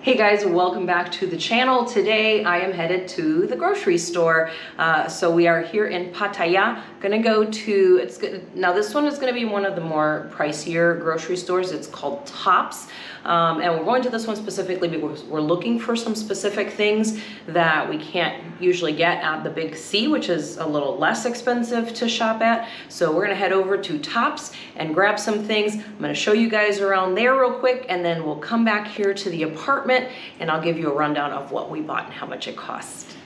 Hey guys, welcome back to the channel. Today I am headed to the grocery store. So we are here in Pattaya. Gonna go to, now this one is gonna be one of the more pricier grocery stores. It's called Tops. And we're going to this one specifically because we're looking for some specific things that we can't usually get at the Big C, which is a little less expensive to shop at. So we're gonna head over to Tops and grab some things. I'm gonna show you guys around there real quick, and then we'll come back here to the apartment and I'll give you a rundown of what we bought and how much it cost.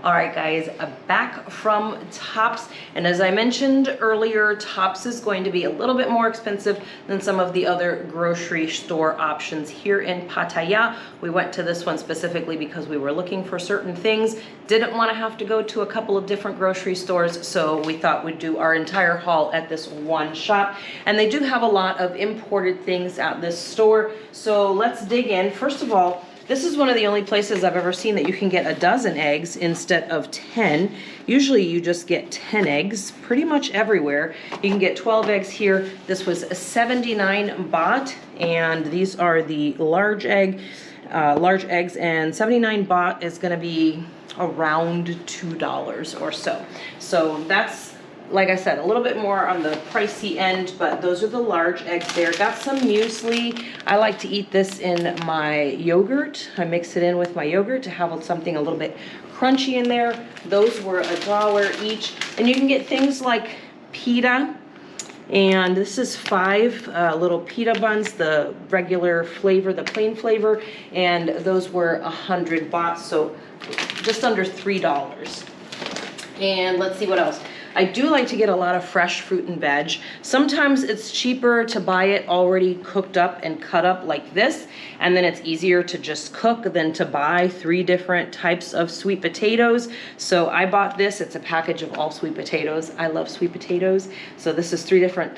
All right, guys, back from Tops. And as I mentioned earlier, Tops is going to be a little bit more expensive than some of the other grocery store options here in Pattaya. We went to this one specifically because we were looking for certain things. Didn't want to have to go to a couple of different grocery stores, so we thought we'd do our entire haul at this one shop. And they do have a lot of imported things at this store. So let's dig in. First of all, this is one of the only places I've ever seen that you can get a dozen eggs instead of 10. Usually you just get 10 eggs pretty much everywhere. You can get 12 eggs here. This was 79 baht, and these are the large eggs, and 79 baht is gonna be around $2 or so. So that's, like I said, a little bit more on the pricey end, but those are the large eggs there. Got some muesli. I like to eat this in my yogurt. I mix it in with my yogurt to have something a little bit crunchy in there. Those were $1 each. And you can get things like pita. And this is 5 little pita buns, the regular flavor, the plain flavor. And those were 100 baht, so just under $3. And let's see what else. I do like to get a lot of fresh fruit and veg. Sometimes it's cheaper to buy it already cooked up and cut up like this, and then it's easier to just cook than to buy 3 different types of sweet potatoes. So I bought this. It's a package of all sweet potatoes. I love sweet potatoes. So this is 3 different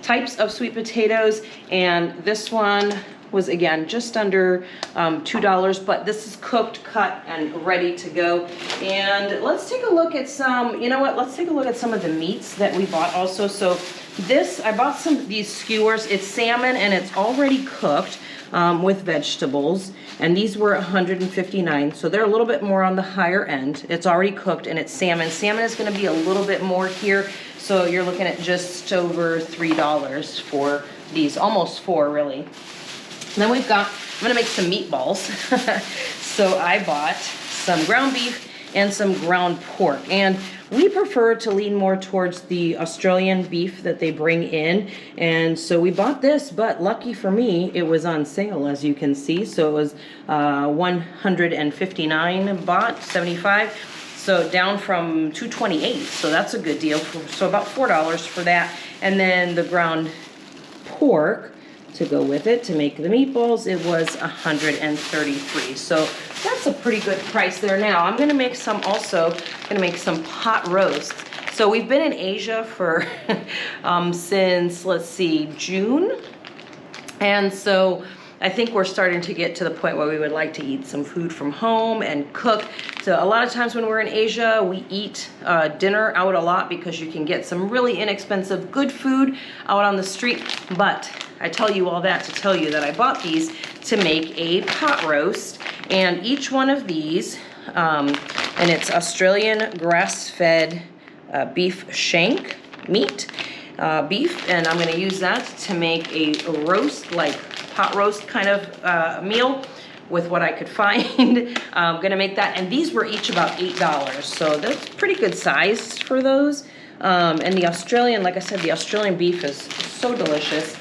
types of sweet potatoes, and this one was again just under $2, but this is cooked, cut, and ready to go. And let's take a look at some, you know what, let's take a look at some of the meats that we bought also. So this, I bought these skewers. It's salmon and it's already cooked with vegetables, and these were 159, so they're a little bit more on the higher end. It's already cooked and it's salmon. Salmon is going to be a little bit more here, so you're looking at just over $3 for these, almost 4 really. And then we've got, I'm gonna make some meatballs. So I bought some ground beef and some ground pork. And we prefer to lean more towards the Australian beef that they bring in. And so we bought this, but lucky for me, it was on sale, as you can see. So it was 159 baht, 75. So down from 228, so that's a good deal. So about $4 for that. And then the ground pork to go with it to make the meatballs, it was 133. So that's a pretty good price there. Now I'm gonna make some pot roast. So we've been in Asia for since, let's see, June. And so I think we're starting to get to the point where we would like to eat some food from home and cook. So a lot of times when we're in Asia, we eat dinner out a lot because you can get some really inexpensive, good food out on the street. But I tell you all that to tell you that I bought these to make a pot roast. And each one of these, and it's Australian grass-fed beef shank meat, beef, and I'm gonna use that to make a roast, like pot roast kind of meal with what I could find. I'm gonna make that, and these were each about $8, so that's pretty good size for those. And the Australian, like I said, the Australian beef is so delicious.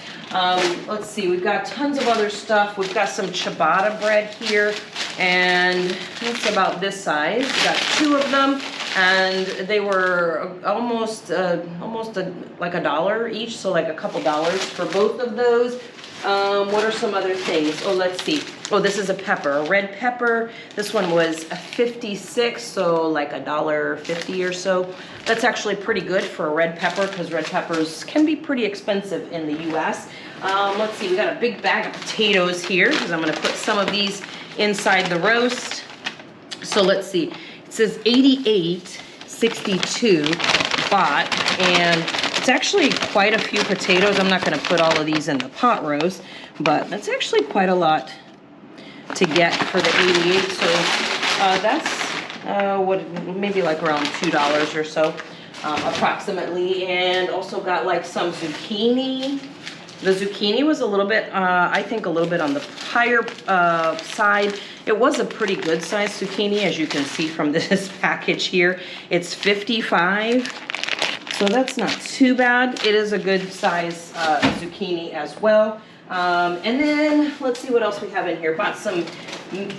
Let's see, we've got tons of other stuff. We've got some ciabatta bread here, and it's about this size. We got 2 of them, and they were almost like $1 each, so like a couple dollars for both of those. What are some other things? Oh, let's see. Oh, this is a pepper, a red pepper. This one was 56, so like $1.50 or so. That's actually pretty good for a red pepper because red peppers can be pretty expensive in the US. Let's see, we got a big bag of potatoes here because I'm gonna put some of these inside the roast. So let's see, it says 88.62 baht, and it's actually quite a few potatoes. I'm not gonna put all of these in the pot roast, but that's actually quite a lot to get for the 88. So that's what, maybe like around $2 or so, approximately. And also got like some zucchini. The zucchini was a little bit, I think a little bit on the higher side. It was a pretty good size zucchini, as you can see from this package here. It's 55. So that's not too bad. It is a good size zucchini as well. And then let's see what else we have in here. Bought some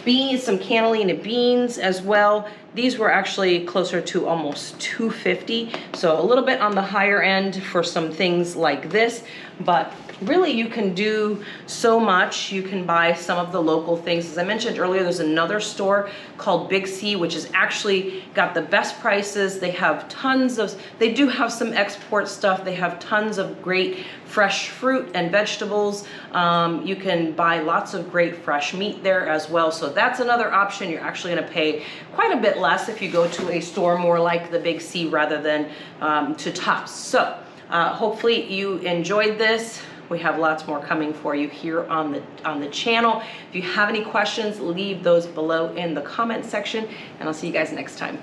beans, some cannellini beans as well. These were actually closer to almost $2.50, so a little bit on the higher end for some things like this, but really you can do so much. You can buy some of the local things. As I mentioned earlier, there's another store called Big C, which has actually got the best prices. They have tons of, they do have some export stuff. They have tons of great fresh fruit and vegetables. You can buy lots of great fresh meat there as well. So that's another option. You're actually gonna pay quite a bit less if you go to a store more like the Big C rather than to Tops. So hopefully you enjoyed this. We have lots more coming for you here on the channel. If you have any questions, leave those below in the comment section, and I'll see you guys next time.